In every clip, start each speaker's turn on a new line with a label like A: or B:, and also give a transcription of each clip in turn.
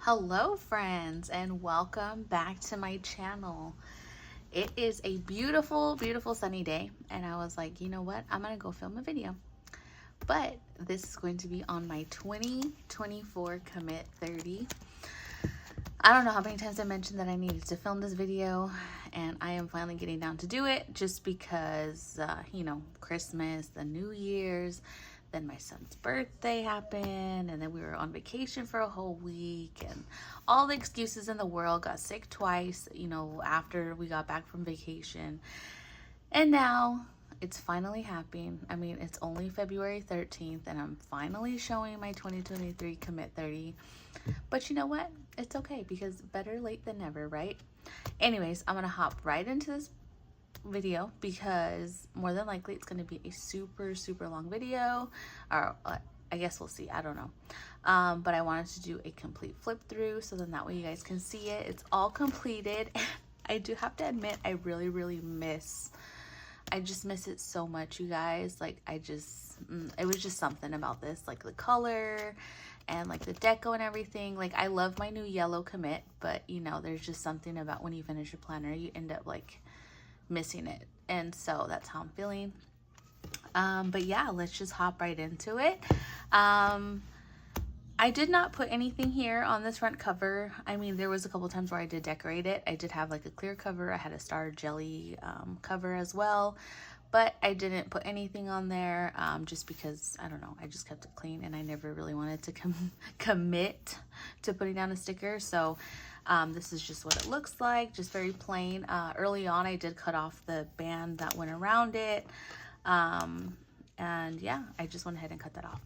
A: Hello friends, and welcome back to my channel. It is a beautiful sunny day, and I was like, you know what, I'm gonna go film a video. But this is going to be on my 2024 Commit 30. I don't know how many times I mentioned that I needed to film this video, and I am finally getting down to do it just because Christmas, the New Year's, then my son's birthday happened, and then we were on vacation for a whole week, and all the excuses in the world. Got sick twice, after we got back from vacation. And now it's finally happening. I mean, it's only February 13th, and I'm finally showing my 2023 Commit 30. But you know what? It's okay, because better late than never, right? Anyways, I'm gonna hop right into this video because more than likely it's going to be a super long video, or I guess we'll see. I don't know. But I wanted to do a complete flip through, so then that way you guys can see it. It's all completed. I do have to admit, I really miss it so much, you guys. Like, it was just something about this, like the color and like the deco and everything. Like, I love my new yellow commit, but there's just something about when you finish your planner, you end up like missing it. And so that's how I'm feeling. But yeah, let's just hop right into it. I did not put anything here on this front cover. I mean, there was a couple times where I did decorate it. I did have like a clear cover. I had a star jelly cover as well, but I didn't put anything on there just because, I don't know, I just kept it clean, and I never really wanted to commit to putting down a sticker. So this is just what it looks like, just very plain. Early on, I did cut off the band that went around it. And yeah, I just went ahead and cut that off.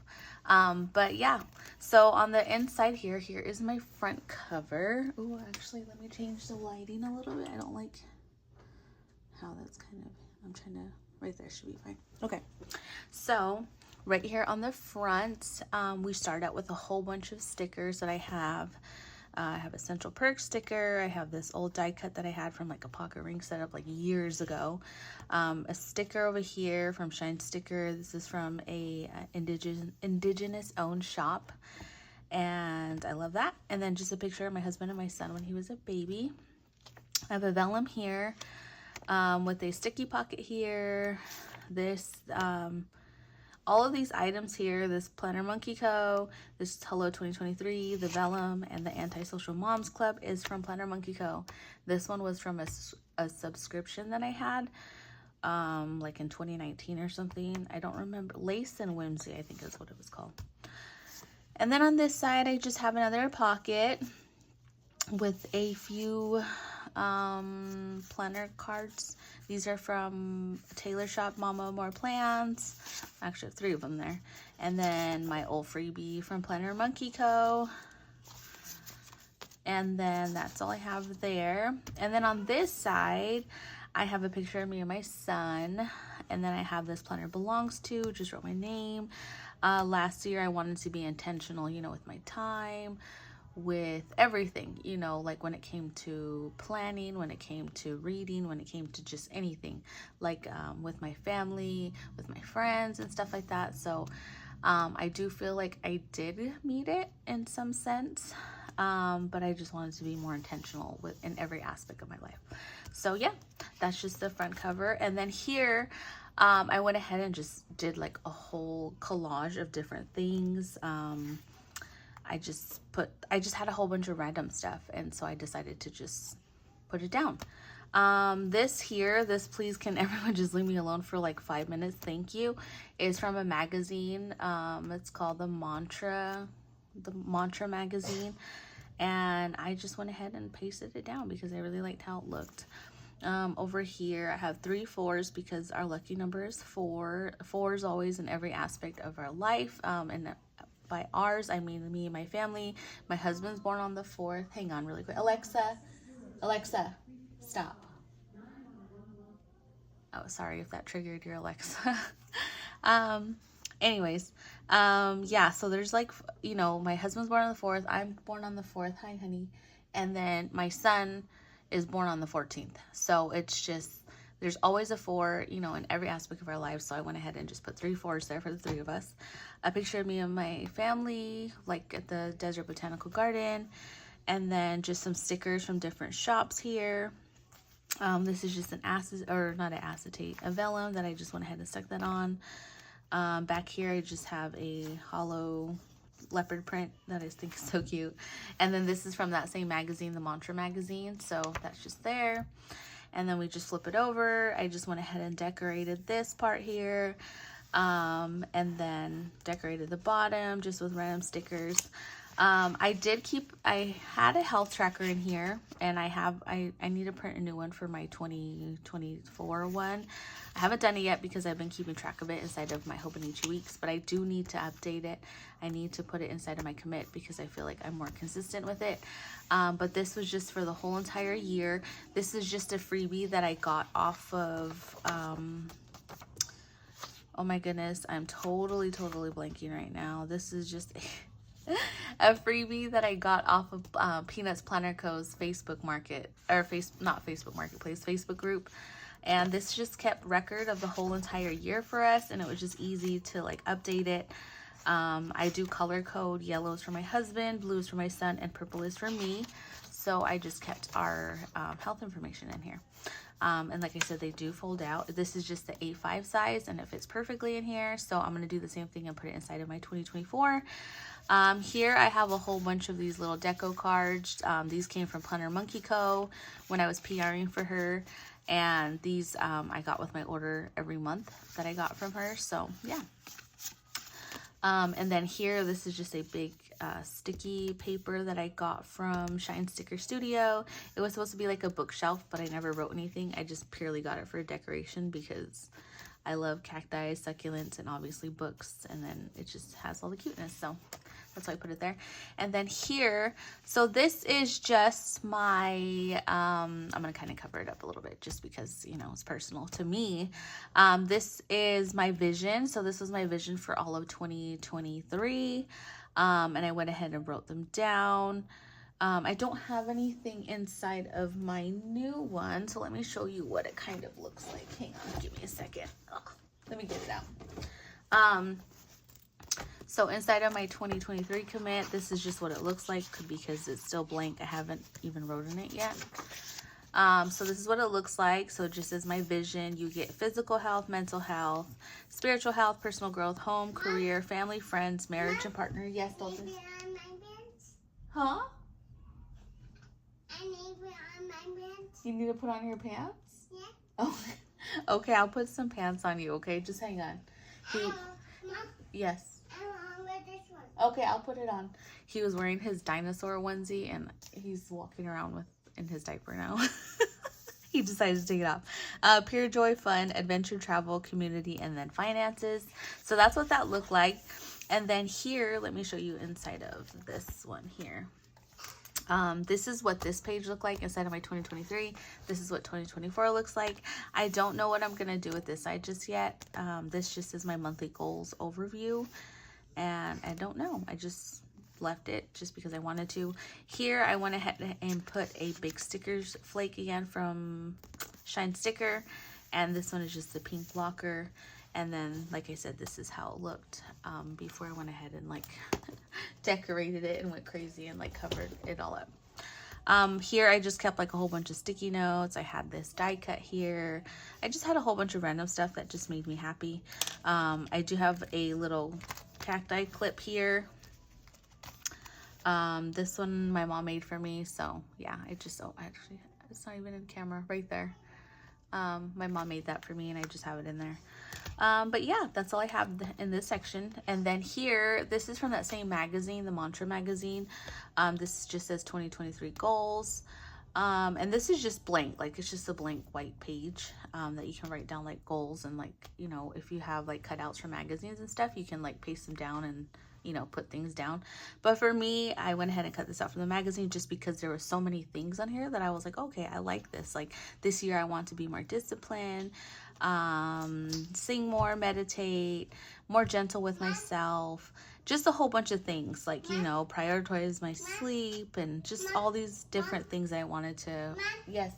A: But yeah, so on the inside here is my front cover. Oh, actually, let me change the lighting a little bit. I don't like how that's kind of, I'm trying to, right there should be fine. Okay, so right here on the front, we start out with a whole bunch of stickers that I have. I have a Central Perk sticker. I have this old die cut that I had from like a pocket ring setup like years ago. A sticker over here from Shine Sticker. This is from a indigenous owned shop, and I love that. And then just a picture of my husband and my son when he was a baby. I have a vellum here with a sticky pocket here. This all of these items here, this Planner Monkey Co., this Hello 2023, the vellum, and the Antisocial Moms Club is from Planner Monkey Co. This one was from a subscription that I had, like in 2019 or something. I don't remember. Lace and Whimsy, I think is what it was called. And then on this side, I just have another pocket with a few planner cards. These are from Taylor Shop, Mama More Plans. Actually, I have 3 of them there. And then my old freebie from Planner Monkey Co. And then that's all I have there. And then on this side, I have a picture of me and my son. And then I have this Planner Belongs To, just wrote my name. Last year, I wanted to be intentional, with my time, with everything, like when it came to planning, when it came to reading, when it came to just anything, like with my family, with my friends and stuff like that. So I do feel like I did meet it in some sense, but I just wanted to be more intentional in every aspect of my life. So yeah, that's just the front cover. And then here I went ahead and just did like a whole collage of different things. I just had a whole bunch of random stuff, and so I decided to just put it down. This please can everyone just leave me alone for like 5 minutes, thank you, is from a magazine. It's called the Mantra magazine, and I just went ahead and pasted it down because I really liked how it looked. Over here I have 3 4s because our lucky number is 4. 4 is always in every aspect of our life, and by ours, I mean me and my family. My husband's born on the 4th. Hang on really quick. Alexa, stop. Oh, sorry if that triggered your Alexa. Anyways, yeah, so there's like, my husband's born on the 4th. I'm born on the 4th. Hi, honey. And then my son is born on the 14th. So it's just, there's always a 4, in every aspect of our lives. So I went ahead and just put 3 4s there for the 3 of us. A picture of me and my family, like at the Desert Botanical Garden. And then just some stickers from different shops here. This is just an a vellum that I just went ahead and stuck that on. Back here I just have a hollow leopard print that I think is so cute. And then this is from that same magazine, the Mantra magazine, so that's just there. And then we just flip it over. I just went ahead and decorated this part here, and then decorated the bottom just with random stickers. I had a health tracker in here, and I need to print a new one for my 2024 one. I haven't done it yet because I've been keeping track of it inside of my Hobonichi Weeks, but I do need to update it. I need to put it inside of my commit because I feel like I'm more consistent with it. But this was just for the whole entire year. This is just a freebie that I got off of, oh my goodness, I'm totally blanking right now. This is just a freebie that I got off of Peanuts Planner Co.'s Facebook market, or not Facebook Marketplace, Facebook group. And this just kept record of the whole entire year for us, and it was just easy to like update it. I do color code. Yellow is for my husband, blue is for my son, and purple is for me. So I just kept our health information in here. And like I said, they do fold out. This is just the A5 size, and it fits perfectly in here. So I'm going to do the same thing and put it inside of my 2024. Here I have a whole bunch of these little deco cards. These came from Planner Monkey Co. when I was PRing for her. And these I got with my order every month that I got from her. So yeah. And then here, this is just a big sticky paper that I got from Shine Sticker Studio. It was supposed to be like a bookshelf, but I never wrote anything. I just purely got it for decoration because I love cacti, succulents, and obviously books. And then it just has all the cuteness. So that's why I put it there. And then here, so this is just my, I'm going to kind of cover it up a little bit just because, you know, it's personal to me. This is my vision. So this was my vision for all of 2023. And I went ahead and wrote them down. I don't have anything inside of my new one. So let me show you what it kind of looks like. Hang on, give me a second. Oh, let me get it out. So inside of my 2023 commit, this is just what it looks like because it's still blank. I haven't even wrote in it yet. So this is what it looks like. So it just is my vision. You get physical health, mental health, spiritual health, personal growth, home, career, family, friends, marriage, and partner. Yes, Dalton? Huh?
B: I need to put on my pants.
A: You need to put on your pants?
B: Yeah.
A: Oh, okay. I'll put some pants on you. Okay, just hang on.
B: Mom,
A: Yes.
B: I want to wear this one.
A: Okay, I'll put it on. He was wearing his dinosaur onesie, and he's walking around in his diaper now. He decided to take it off. Pure joy, fun, adventure, travel, community, and then finances. So that's what that looked like. And then here, let me show you inside of this one here. This is what this page looked like inside of my 2023. This is what 2024 looks like. I don't know what I'm going to do with this side just yet. This just is my monthly goals overview. And I don't know. I just left it just because I wanted to. Here, I went ahead and put a big stickers flake again from Shine Sticker. And this one is just the pink blocker. And then, like I said, this is how it looked before I went ahead and like decorated it and went crazy and like covered it all up. Here I just kept like a whole bunch of sticky notes. I had this die cut here. I just had a whole bunch of random stuff that just made me happy. I do have a little cacti clip here. This one my mom made for me. So yeah, actually, it's not even in camera right there. My mom made that for me and I just have it in there. But yeah, that's all I have in this section. And then here, this is from that same magazine, the Mantra magazine. This just says 2023 goals. And this is just blank, like it's just a blank white page that you can write down like goals, and like, you know, if you have like cutouts from magazines and stuff, you can like paste them down and, you know, put things down. But for me, I went ahead and cut this out from the magazine just because there were so many things on here that I was like, okay, I like this. Like this year I want to be more disciplined, sing more, meditate, more gentle with myself, just a whole bunch of things, like, you know, prioritize my sleep and just all these different things I wanted to. Yes.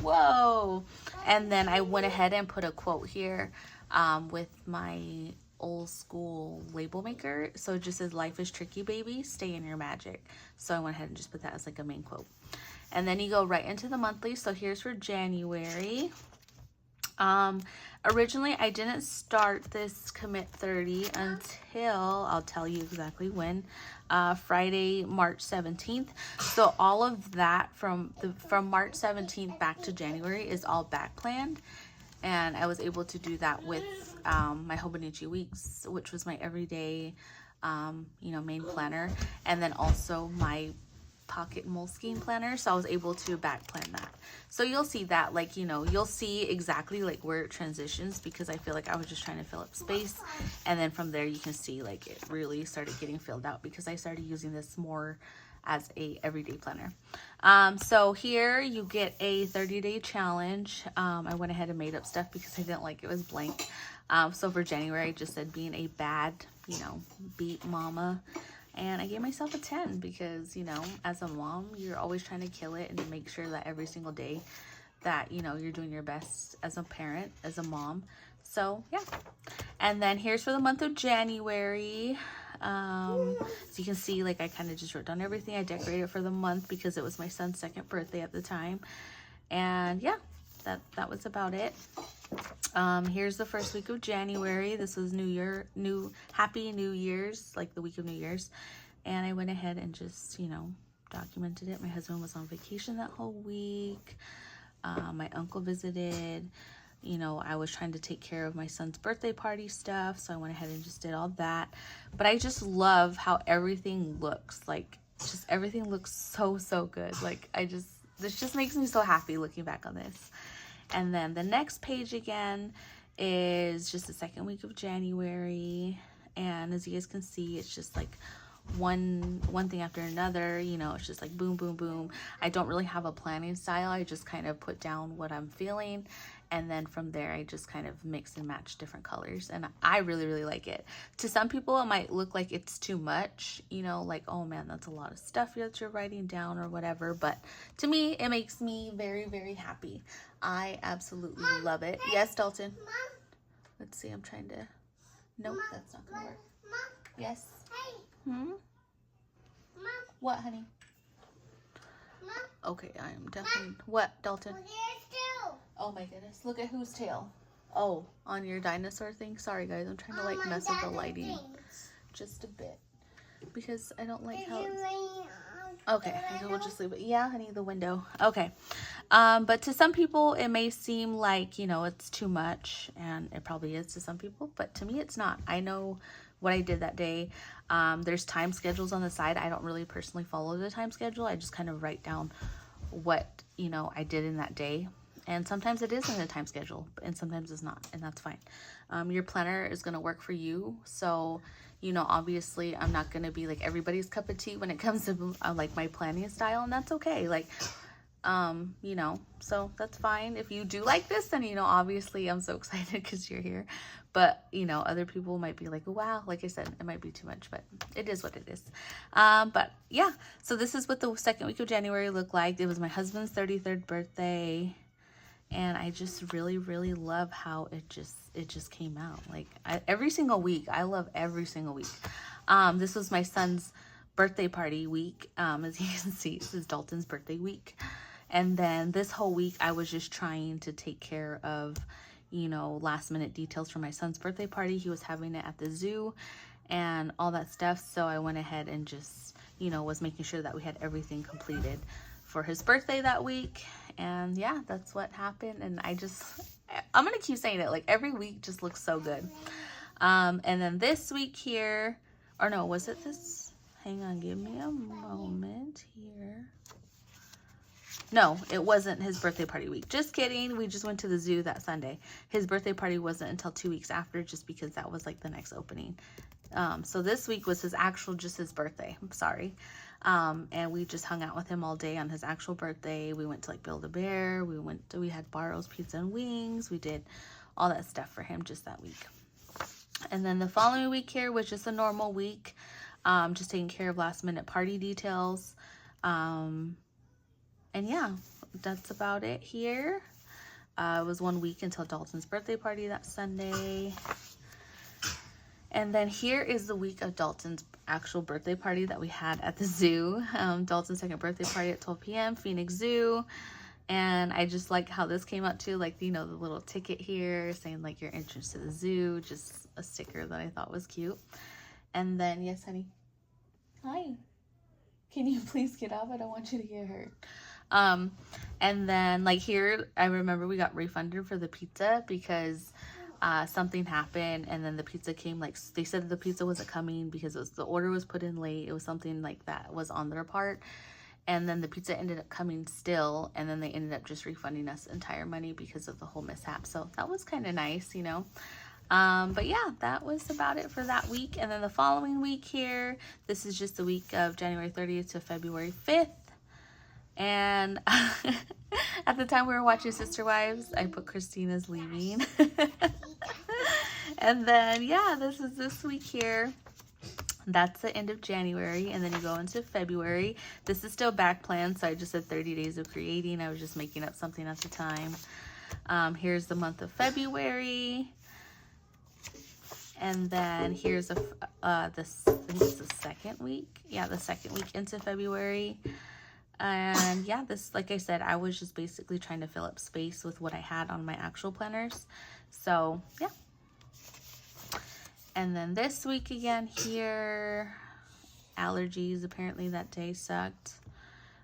A: Whoa. And then I went ahead and put a quote here with my old school label maker. So it just says, "Life is tricky, baby. Stay in your magic." So I went ahead and just put that as like a main quote. And then you go right into the monthly. So here's for January. Originally I didn't start this Commit 30 until, I'll tell you exactly when, Friday, March 17th. So all of that from March 17th back to January is all back planned. And I was able to do that with my Hobonichi Weeks, which was my everyday, main planner. And then also my pocket Moleskine planner, so I was able to back plan that. So you'll see that, like, you'll see exactly like where it transitions, because I feel like I was just trying to fill up space, and then from there you can see like it really started getting filled out because I started using this more as a everyday planner. So here you get a 30-day challenge. I went ahead and made up stuff because I didn't like it was blank. So for January I just said, being a bad, beat mama. And I gave myself a 10 because, as a mom, you're always trying to kill it and to make sure that every single day that, you're doing your best as a parent, as a mom. So, yeah. And then here's for the month of January. So you can see, like, I kind of just wrote down everything. I decorated for the month because it was my son's 2nd birthday at the time. And, yeah, that was about it. Here's the first week of January. This was Happy New Year's, like the week of New Year's. And I went ahead and just, documented it. My husband was on vacation that whole week. My uncle visited. I was trying to take care of my son's birthday party stuff, so I went ahead and just did all that. But I just love how everything looks. Like, just everything looks so good. Like, this just makes me so happy looking back on this. And then the next page again is just the 2nd week of January. And as you guys can see, it's just like one thing after another. It's just like boom, boom, boom. I don't really have a planning style. I just kind of put down what I'm feeling. And then from there, I just kind of mix and match different colors. And I really, really like it. To some people, it might look like it's too much, like, oh man, that's a lot of stuff that you're writing down or whatever. But to me, it makes me very, very happy. I absolutely love it. Yes, Dalton?
B: Mom?
A: Let's see, I'm trying to... Nope, that's not going to work.
B: Mom?
A: Yes?
B: Hey.
A: Hmm?
B: Mom?
A: What, honey?
B: Mom?
A: Okay, I am definitely... What, Dalton?
B: Well, here's two.
A: Oh my goodness, look at whose tail. Oh, on your dinosaur thing? Sorry guys, I'm trying to like mess with the lighting just a bit because I don't like how it's... Okay, I think we'll just leave it. Yeah, honey, the window. Okay. But to some people it may seem like, it's too much, and it probably is to some people, but to me it's not. I know what I did that day. There's time schedules on the side. I don't really personally follow the time schedule. I just kind of write down what, I did in that day. And sometimes it is in a time schedule, and sometimes it's not, and that's fine. Your planner is going to work for you. So, obviously I'm not going to be like everybody's cup of tea when it comes to like my planning style, and that's okay. Like, so that's fine. If you do like this, then, obviously I'm so excited because you're here. But, other people might be like, wow, like I said, it might be too much, but it is what it is. But yeah, so this is what the 2nd week of January looked like. It was my husband's 33rd birthday. And I just really, really love how it just came out. Like, every single week, I love every single week. This was my son's birthday party week. As you can see, this is Dalton's birthday week. And then this whole week, I was just trying to take care of, last minute details for my son's birthday party. He was having it at the zoo and all that stuff. So I went ahead and just, was making sure that we had everything completed for his birthday that week. And yeah, that's what happened. And I'm gonna keep saying it, like every week just looks so good. And then this week here, or no, was it this? Hang on, give me a moment here. No, it wasn't his birthday party week. Just kidding. We just went to the zoo that Sunday. His birthday party wasn't until 2 weeks after, just because that was like the next opening. So this week was just his birthday. I'm sorry. And we just hung out with him all day on his actual birthday. We went to like Build-A-Bear. We had Barrow's Pizza and Wings. We did all that stuff for him just that week. And then the following week here was just a normal week. Just taking care of last minute party details. And yeah, that's about it here. It was 1 week until Dalton's birthday party that Sunday. And then here is the week of Dalton's actual birthday party that we had at the zoo. Dalton's second birthday party at 12 p.m. Phoenix Zoo. And I just like how this came out too, like, you know, the little ticket here saying like your entrance to the zoo, just a sticker that I thought was cute. And then, yes, honey. Hi. Can you please get up? I don't want you to get hurt. And then like here, I remember we got refunded for the pizza because something happened, and then the pizza came, like they said the pizza wasn't coming because the order was put in late. It was something like that was on their part. And then the pizza ended up coming still, and then they ended up just refunding us entire money because of the whole mishap. So that was kind of nice, you know. But yeah, that was about it for that week. And then the following week here, this is just the week of January 30th to February 5th. And at the time we were watching Sister Wives, I put Christina's leaving. And then, yeah, this is this week here. That's the end of January, and then you go into February. This is still back planned, so I just said 30 days of creating. I was just making up something at the time. Here's the month of February, and then here's I think it's the second week. Yeah, the second week into February. And yeah, this, like I said, I was just basically trying to fill up space with what I had on my actual planners. So yeah. And then this week again here, allergies, apparently that day sucked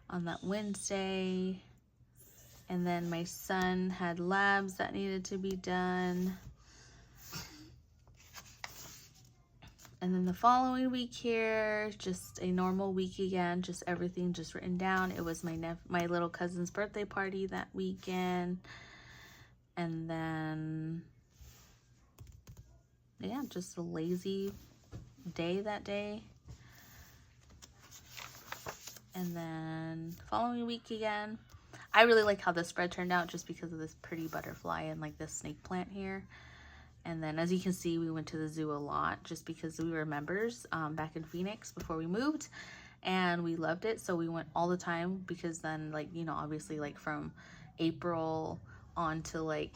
A: on that Wednesday. And then my son had labs that needed to be done. And then the following week here, just a normal week again, just everything just written down. It was my little cousin's birthday party that weekend. And then, yeah, just a lazy day that day. And then following week again. I really like how the spread turned out just because of this pretty butterfly and like this snake plant here. And then as you can see, we went to the zoo a lot just because we were members back in Phoenix before we moved, and we loved it. So we went all the time because then, like, you know, obviously like from April on to like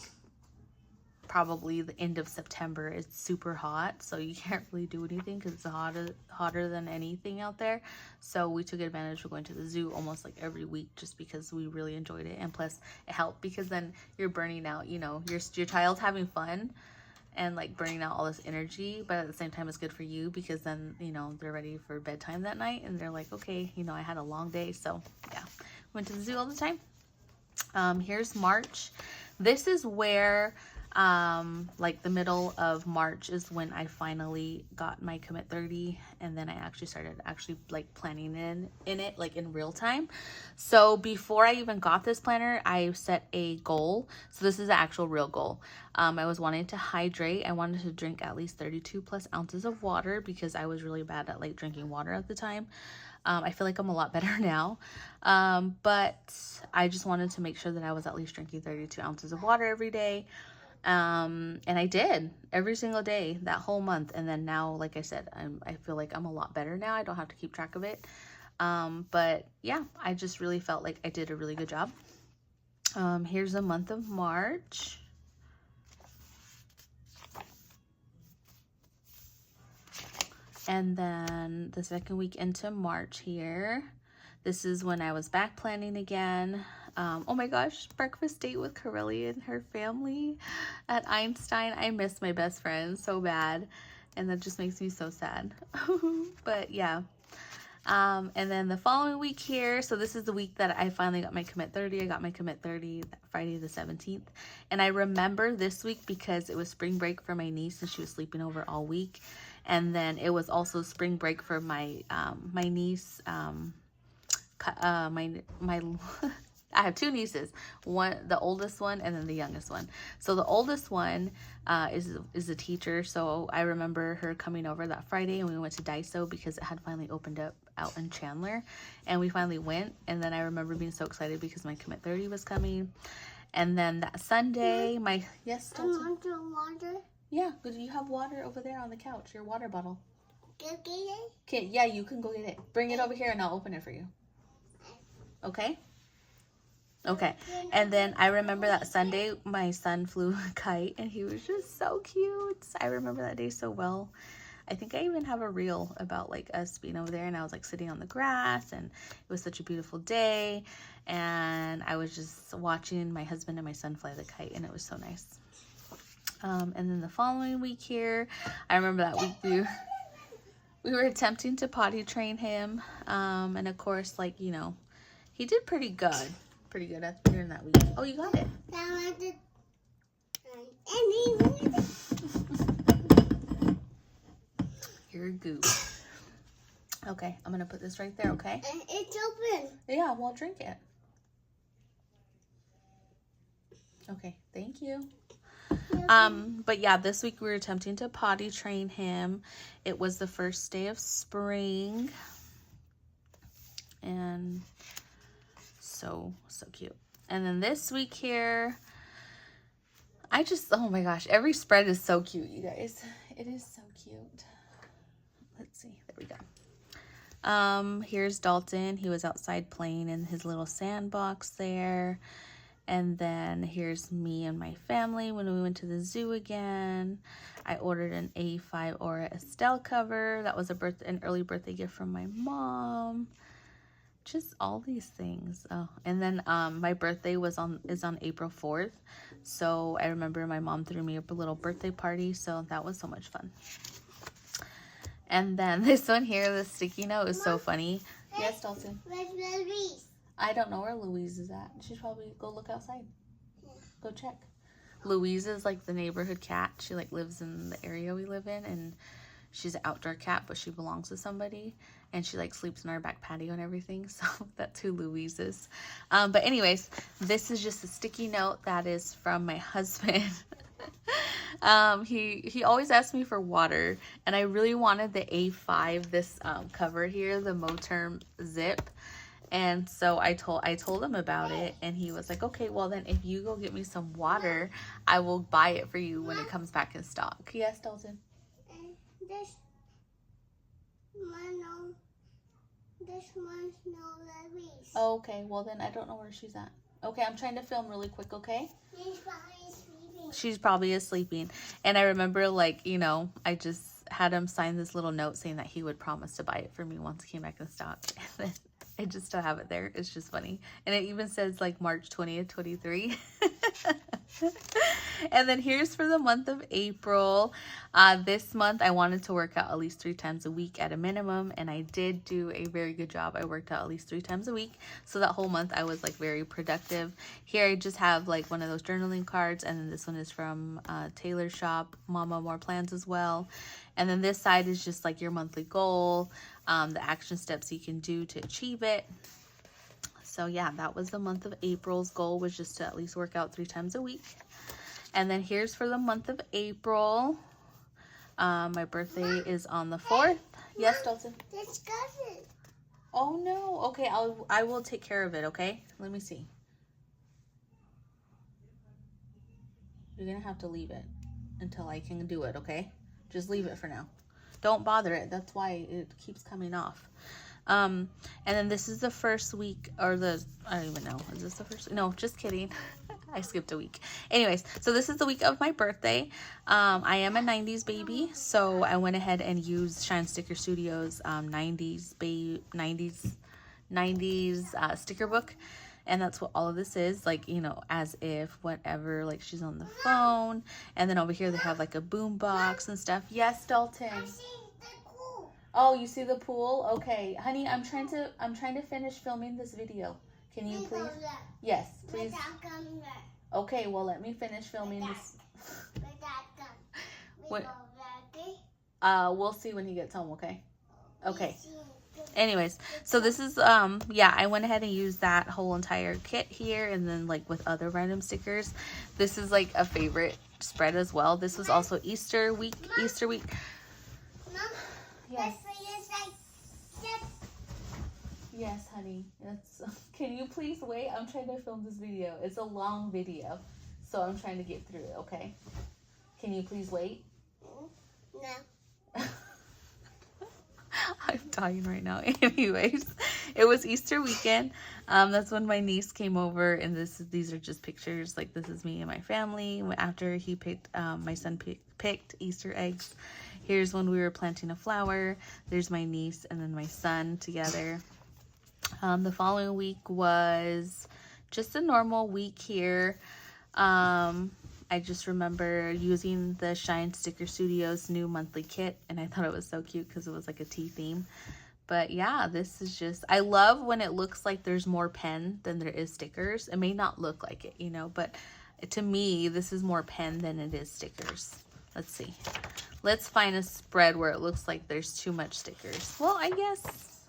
A: probably the end of September, it's super hot, so you can't really do anything because it's hotter than anything out there. So we took advantage of going to the zoo almost like every week just because we really enjoyed it. And plus it helped because then you're burning out, you know, your child's having fun and like burning out all this energy, but at the same time it's good for you because then, you know, they're ready for bedtime that night and they're like, okay, you know, I had a long day. So yeah, went to the zoo all the time. Here's March. This is where like the middle of March is when I finally got my commit 30, and then I actually started like planning in it like in real time. So before I even got this planner, I set a goal. So this is the actual real goal. I was wanting to hydrate. I wanted to drink at least 32 plus ounces of water because I was really bad at like drinking water at the time. I feel like I'm a lot better now, but I just wanted to make sure that I was at least drinking 32 ounces of water every day. And I did every single day that whole month. And then now, like I said, I feel like I'm a lot better now. I don't have to keep track of it. But yeah, I just really felt like I did a really good job. Here's the month of March. And then the second week into March here, this is when I was back planning again. Oh my gosh, breakfast date with Corelli and her family at Einstein. I miss my best friend so bad, and that just makes me so sad. But yeah. And then the following week here, so this is the week that I finally got my commit 30. I got my commit 30 Friday the 17th. And I remember this week because it was spring break for my niece and she was sleeping over all week. And then it was also spring break for my niece, I have two nieces, the oldest one and then the youngest one. So the oldest one is a teacher. So I remember her coming over that Friday and we went to Daiso because it had finally opened up out in Chandler, and we finally went. And then I remember being so excited because my commit 30 was coming. And then that Sunday, yes,
B: I want your water.
A: Yeah, because you have water over there on the couch, your water bottle.
B: Go get it.
A: Okay, yeah, you can go get it. Bring it over here and I'll open it for you. Okay? Okay. And then I remember that Sunday, my son flew a kite and he was just so cute. I remember that day so well. I think I even have a reel about like us being over there, and I was like sitting on the grass, and it was such a beautiful day, and I was just watching my husband and my son fly the kite, and it was so nice. And then the following week here, I remember that week we were attempting to potty train him, and of course, like, you know, he did pretty good at during that week. Oh, you got it. You're a goof. Okay, I'm gonna put this right there, okay?
B: It's open.
A: Yeah, well, drink it. Okay, thank you. But yeah, this week we were attempting to potty train him. It was the first day of spring. And so cute. And then this week here, oh my gosh, every spread is so cute, you guys. It is so cute. Let's see, there we go. Here's Dalton. He was outside playing in his little sandbox there. And then here's me and my family when we went to the zoo again. I ordered an A5 Aura Estelle cover. That was an early birthday gift from my mom. Just all these things. Oh, and then my birthday is on April 4th. So I remember my mom threw me up a little birthday party. So that was so much fun. And then this one here, the sticky note, is so funny. Yes, Dalton?
B: Where's Louise?
A: I don't know where Louise is at. She's probably go look outside. Go check. Louise is like the neighborhood cat. She like lives in the area we live in, and she's an outdoor cat, but she belongs to somebody, and she like sleeps in our back patio and everything. So that's who Louise is. But anyways, this is just a sticky note that is from my husband. He always asks me for water, and I really wanted the A5, this cover here, the Moterm zip. And so I told him about it, and he was like, okay, well then if you go get me some water, I will buy it for you when it comes back in stock. Yes, Dalton?
B: This one's no Louise.
A: Oh, okay, well then I don't know where she's at. Okay, I'm trying to film really quick, okay? She's probably sleeping. And I remember, like, you know, I just had him sign this little note saying that he would promise to buy it for me once it came back in stock. And then I just still have it there. It's just funny. And it even says like March 20th, 23. And then here's for the month of April. This month I wanted to work out at least 3 times a week at a minimum. And I did do a very good job. I worked out at least 3 times a week. So that whole month I was like very productive. Here I just have like one of those journaling cards. And then this one is from Taylor Shop, Mama More Plans as well. And then this side is just like your monthly goal, the action steps you can do to achieve it. So yeah, that was the month of April's goal, was just to at least work out 3 times a week. And then here's for the month of April. My birthday is on the 4th. Yes, Dalton?
B: Discuss it.
A: Oh no. Okay, I will take care of it, okay? Let me see. You're gonna have to leave it until I can do it, okay? Just leave it for now. Don't bother it. That's why it keeps coming off. And then this is the first week, or I don't even know. Is this the first? No, just kidding. I skipped a week. Anyways, so this is the week of my birthday. I am a 90s baby, so I went ahead and used Shine Sticker Studios 90s sticker book. And that's what all of this is, like, you know, as if, whatever, like she's on the phone. And then over here they have like a boom box and stuff. Yes, Dalton.
B: I see the pool.
A: Oh, you see the pool? Okay, honey, I'm trying to finish filming this video. Can you please? Yes, please. Okay, well, let me finish filming this. What? We'll see when he gets home, okay? Okay. Anyways, so this is, yeah, I went ahead and used that whole entire kit here, and then like with other random stickers. This is like a favorite spread as well. This was also Easter week.
B: Mom,
A: Yes. Yes, honey. Can you please wait? I'm trying to film this video. It's a long video, so I'm trying to get through it, okay? Can you please wait?
B: No.
A: I'm dying right now. Anyways, it was Easter weekend. That's when my niece came over, and these are just pictures. Like, this is me and my family after he picked, my son picked Easter eggs. Here's when we were planting a flower. There's my niece and then my son together. The following week was just a normal week here. I just remember using the Shine Sticker Studios new monthly kit, and I thought it was so cute because it was like a tea theme. But yeah, this is just, I love when it looks like there's more pen than there is stickers. It may not look like it, you know, but to me, this is more pen than it is stickers. Let's see. Let's find a spread where it looks like there's too much stickers. Well, I guess,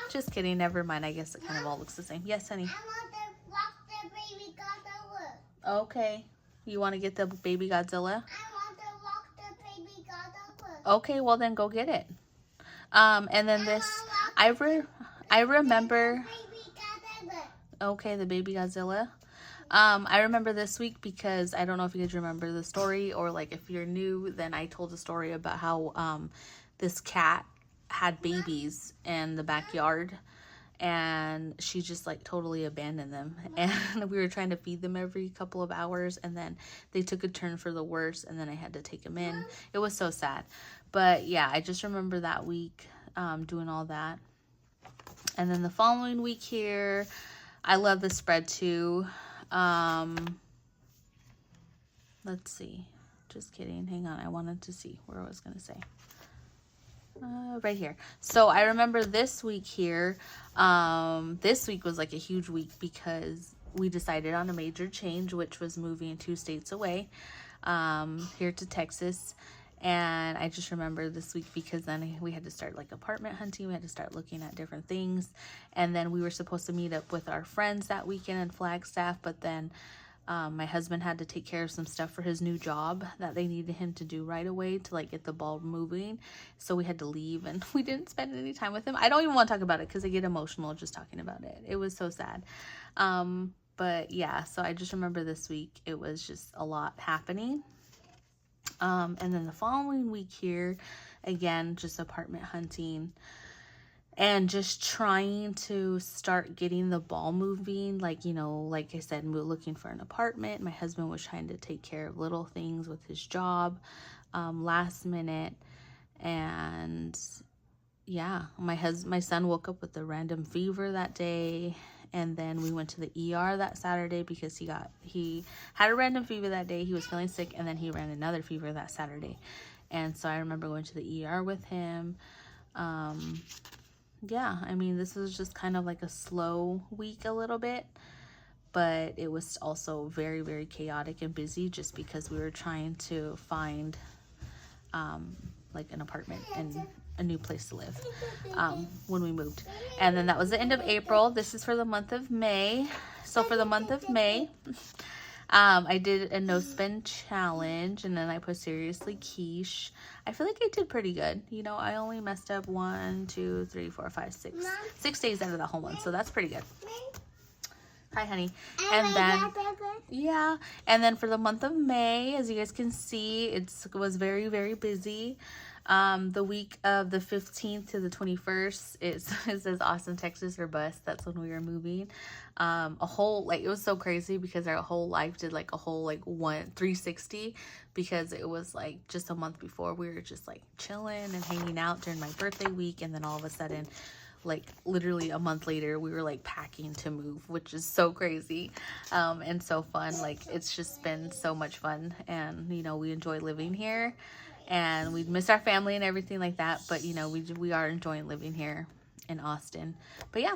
A: just kidding, never mind. I guess it kind of all looks the same. Yes, honey.
B: I want to walk the baby Godzilla.
A: Okay. You want to get the baby Godzilla?
B: I want to walk the baby Godzilla.
A: Okay, well then go get it. And then this, I remember.
B: Baby Godzilla.
A: Okay, the baby Godzilla. I remember this week because I don't know if you guys remember the story, or like if you're new, then I told a story about how this cat had babies in the backyard, and she just like totally abandoned them, and we were trying to feed them every couple of hours, and then they took a turn for the worse, and then I had to take them in. It was so sad. But yeah, I just remember that week doing all that. And then the following week here, I love the spread too. Let's see. Just kidding. Hang on. I wanted to see where I was going to say. Right here. So I remember this week here. This week was like a huge week because we decided on a major change, which was moving 2 states away, here to Texas. And I just remember this week because then we had to start like apartment hunting. We had to start looking at different things. And then we were supposed to meet up with our friends that weekend in Flagstaff. But then my husband had to take care of some stuff for his new job that they needed him to do right away to like get the ball moving. So we had to leave and we didn't spend any time with him. I don't even want to talk about it because I get emotional just talking about it. It was so sad. But yeah, so I just remember this week it was just a lot happening. And then the following week here, again, just apartment hunting and just trying to start getting the ball moving. Like, you know, like I said, we're looking for an apartment. My husband was trying to take care of little things with his job, last minute. And yeah, my son woke up with a random fever that day. And then we went to the ER that Saturday because he had a random fever that day. He was feeling sick, and then he ran another fever that Saturday. And so I remember going to the ER with him. Yeah, I mean, this was just kind of like a slow week a little bit. But it was also very, very chaotic and busy just because we were trying to find like an apartment and a new place to live when we moved. And then that was the end of April. This is for the month of May. So for the month of May, I did a no spend challenge, and then I put seriously quiche. I feel like I did pretty good. You know, I only messed up 1, 2, 3, 4, 5, 6 days out of the whole month, so that's pretty good. Hi, honey. And then, yeah. And then for the month of May, as you guys can see, it was very, very busy. The week of the 15th to the 21st, it says Austin, Texas or bust. That's when we were moving. A whole, like, it was so crazy because our whole life did like a whole like 360, because it was like just a month before we were just like chilling and hanging out during my birthday week, and then all of a sudden, like literally a month later, we were like packing to move, which is so crazy and so fun. Like, it's just been so much fun, and you know, we enjoy living here. And we miss our family and everything like that. But, you know, we are enjoying living here in Austin. But, yeah,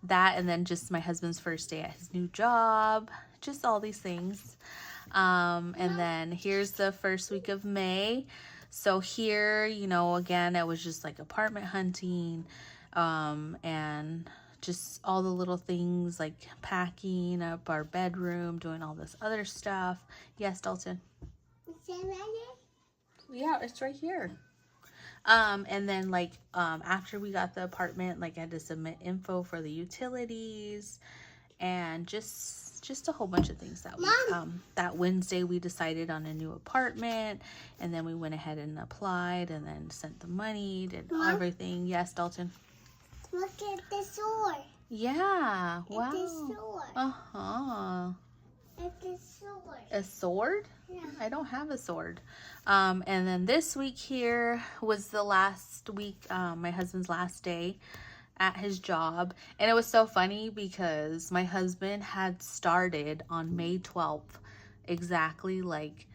A: that, and then just my husband's first day at his new job. Just all these things. And then here's the first week of May. So here, you know, again, it was just like apartment hunting. And just all the little things like packing up our bedroom, doing all this other stuff. Yes, Dalton? Yeah, it's right here. And then like after we got the apartment, like I had to submit info for the utilities and just a whole bunch of things that week. That Wednesday we decided on a new apartment, and then we went ahead and applied and then sent the money, did everything. Yes, Dalton?
B: Look at the sword.
A: Yeah. Wow.
B: The sword.
A: Uh-huh.
B: It's a sword.
A: A sword?
B: Yeah.
A: I don't have a sword. And then this week here was the last week, my husband's last day at his job. And it was so funny because my husband had started on May 12th, exactly like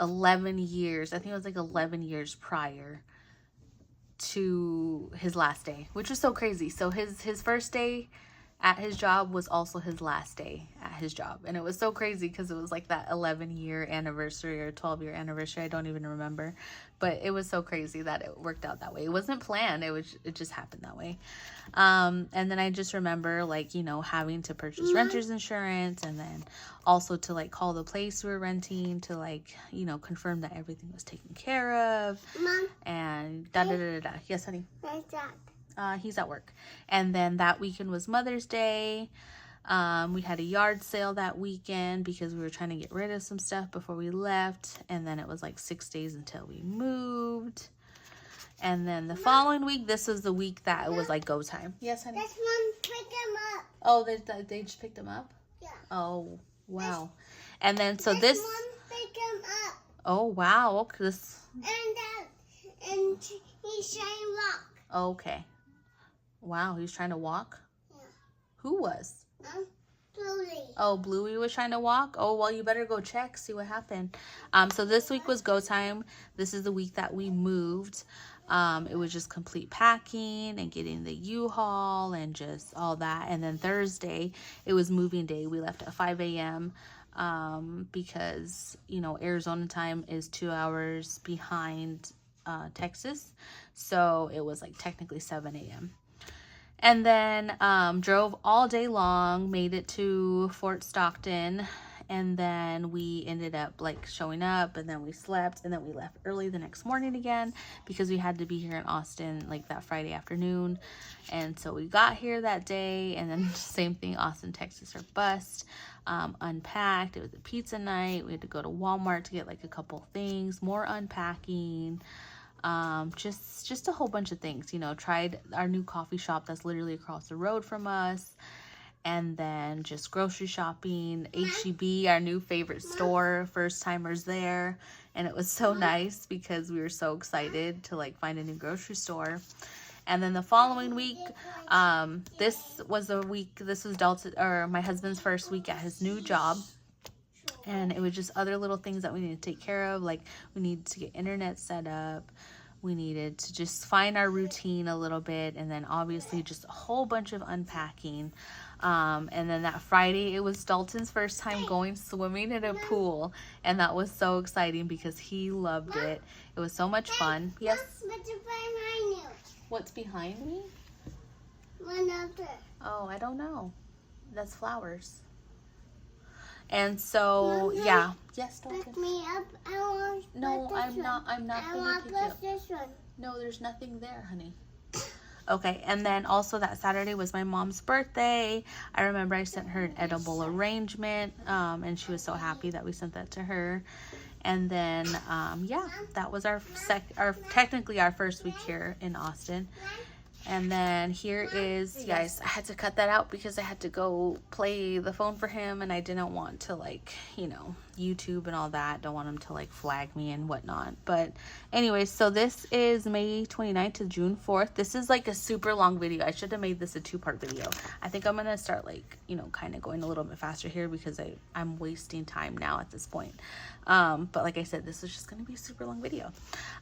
A: 11 years. I think it was like 11 years prior to his last day, which was so crazy. So his first day at his job was also his last day at his job. And it was so crazy because it was like that 11-year anniversary or 12-year anniversary. I don't even remember. But it was so crazy that it worked out that way. It wasn't planned. It just happened that way. And then I just remember, like, you know, having to purchase renter's insurance, and then also to like call the place we were renting to, like, you know, confirm that everything was taken care of.
B: Mom.
A: And da da da da. Yes, honey.
B: Where's Dad?
A: He's at work. And then that weekend was Mother's Day. We had a yard sale that weekend because we were trying to get rid of some stuff before we left. And then it was like 6 days until we moved. And then the following week, this was the week that it was like go time. Yes, honey?
B: This one, pick him up.
A: Oh, they just picked him up?
B: Yeah.
A: Oh, wow. And then so
B: This one, pick him up.
A: Oh, wow. Okay,
B: And he's trying to walk.
A: okay. Wow, he was trying to walk?
B: Yeah.
A: Who was?
B: Bluey.
A: Oh, Bluey was trying to walk? Oh, well, you better go check, see what happened. So this week was go time. This is the week that we moved. It was just complete packing and getting the U-Haul and just all that. And then Thursday, it was moving day. We left at 5 a.m. Because, you know, Arizona time is 2 hours behind Texas. So it was like technically 7 a.m. And then drove all day long, made it to Fort Stockton, and then we ended up like showing up, and then we slept, and then we left early the next morning again because we had to be here in Austin like that Friday afternoon. And so we got here that day, and then same thing, Austin, Texas, our bus, unpacked. It was a pizza night. We had to go to Walmart to get like a couple things, more unpacking. Just a whole bunch of things, you know. Tried our new coffee shop that's literally across the road from us, and then just grocery shopping. H-E-B, our new favorite store, first timers there, and it was so nice because we were so excited to like find a new grocery store. And then the following week, this was Dalton, or my husband's first week at his new job. And it was just other little things that we needed to take care of. Like we needed to get internet set up. We needed to just find our routine a little bit. And then obviously just a whole bunch of unpacking. And then that Friday, it was Dalton's first time going swimming in a pool. And that was so exciting because he loved it. It was so much fun. Yes?
B: What's behind you?
A: What's behind me?
B: One up there.
A: Oh, I don't know. That's flowers. And so,
B: Mama,
A: yeah. Yes, Dalton.
B: Pick me up. I want
A: No,
B: this
A: I'm not
B: one. I
A: going
B: want
A: to pick you up.
B: this one.
A: No, there's nothing there, honey. Okay, and then also that Saturday was my mom's birthday. I remember I sent her an edible arrangement, and she was so happy that we sent that to her. And then, yeah, that was technically our first week here in Austin. And then here is, guys, I had to cut that out because I had to go play the phone for him, and I didn't want to, like, you know, YouTube and all that. Don't want him to, like, flag me and whatnot. But anyways, so this is May 29th to June 4th. This is like a super long video. I should have made this a 2-part video. I think I'm going to start, like, you know, kind of going a little bit faster here because I'm wasting time now at this point. But like I said, this is just going to be a super long video.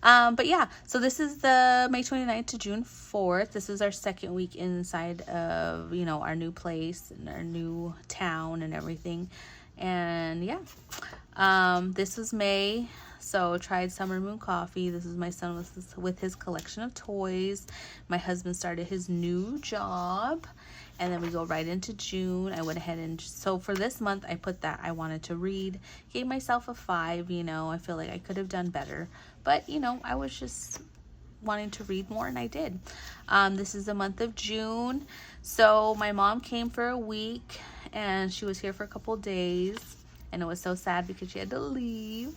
A: But yeah, so this is the May 29th to June 4th. This is our second week inside of, you know, our new place and our new town and everything. And yeah, this was May. So tried Summer Moon Coffee. This is my son with his collection of toys. My husband started his new job. And then we go right into June. I went ahead and so for this month, I put that I wanted to read. Gave myself a 5, you know. I feel like I could have done better. But, you know, I was just wanting to read more, and I did. This is the month of June. So my mom came for a week, and she was here for a couple days. And it was so sad because she had to leave.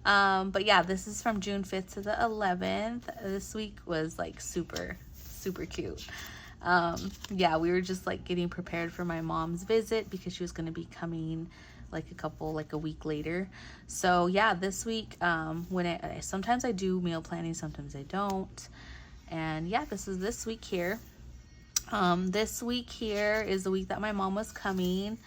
A: But yeah, this is from June 5th to the 11th. This week was like super, super cute. Yeah, we were just like getting prepared for my mom's visit because she was going to be coming like a week later. So yeah, this week, sometimes I do meal planning, sometimes I don't. And yeah, this is this week here. This week here is the week that my mom was coming.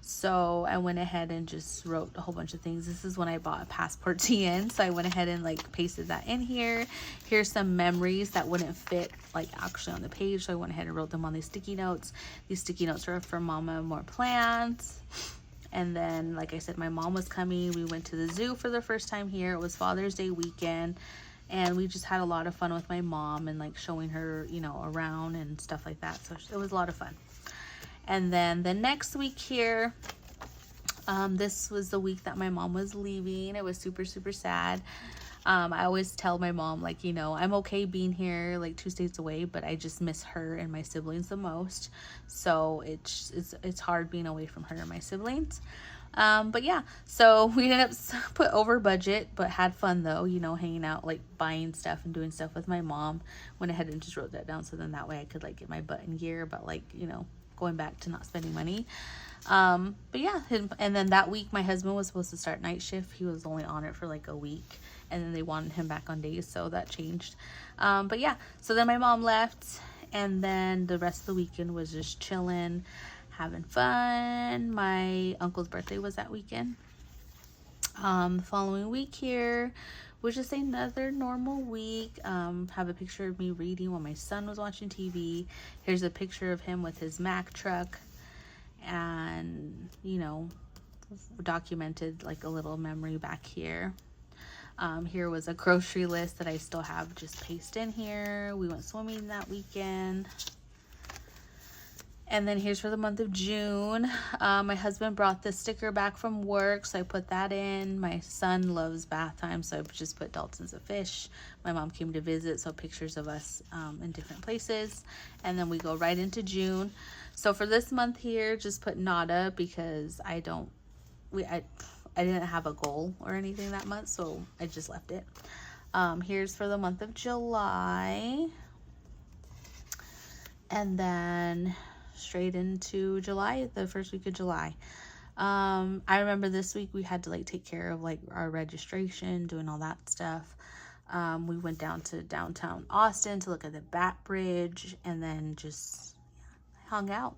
A: So I went ahead and just wrote a whole bunch of things. This is when I bought a passport TN. So I went ahead and like pasted that in here. Here's some memories that wouldn't fit like actually on the page. So I went ahead and wrote them on these sticky notes. These sticky notes are for Mama and More Plans. And then, like I said, my mom was coming. We went to the zoo for the first time here. It was Father's Day weekend. And we just had a lot of fun with my mom and like showing her, you know, around and stuff like that. So it was a lot of fun. And then the next week here, this was the week that my mom was leaving. It was super, super sad. I always tell my mom, like, you know, I'm okay being here like 2 states away, but I just miss her and my siblings the most. So it's hard being away from her and my siblings. But yeah, so we ended up put over budget, but had fun though, you know, hanging out, like buying stuff and doing stuff with my mom. Went ahead and just wrote that down. So then that way I could like get my butt in gear about like, you know, going back to not spending money. But yeah, and then that week my husband was supposed to start night shift. He was only on it for like a week, and then they wanted him back on days, so that changed. But yeah, so then my mom left, and then the rest of the weekend was just chilling, having fun. My uncle's birthday was that weekend. The following week here was just another normal week. Have a picture of me reading while my son was watching TV. Here's a picture of him with his Mack truck, and you know, documented like a little memory back here. Here was a grocery list that I still have just pasted in here. We went swimming that weekend. And then here's for the month of June. My husband brought this sticker back from work, so I put that in. My son loves bath time, so I just put Dalton's a fish. My mom came to visit, so pictures of us in different places. And then we go right into June. So for this month here, just put nada because I didn't have a goal or anything that month, so I just left it. Here's for the month of July. And then straight into July, the first week of July. I remember this week we had to like take care of like our registration, doing all that stuff. We went down to downtown Austin to look at the Bat Bridge, and then just hung out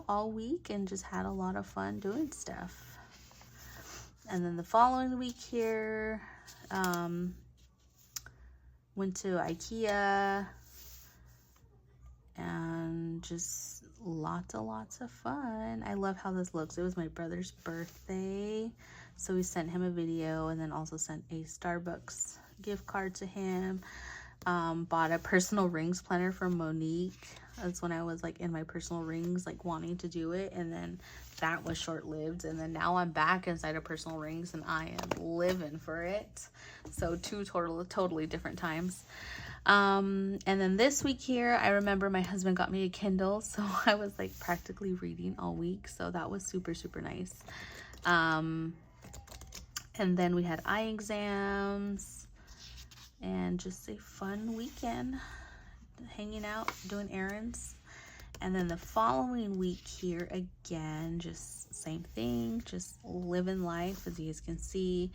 A: all week and just had a lot of fun doing stuff. And then the following week here, went to IKEA and just lots of fun. I love how this looks. It was my brother's birthday, so we sent him a video and then also sent a Starbucks gift card to him. Bought a personal rings planner from Monique. That's when I was like in my personal rings, like wanting to do it, and then that was short-lived, and then now I'm back inside of personal rings and I am living for it. So two totally different times. And then this week here, I remember my husband got me a Kindle, so I was like practically reading all week, so that was super nice. And then we had eye exams and just a fun weekend, hanging out, doing errands. And then the following week here again, just same thing, just living life, as you guys can see,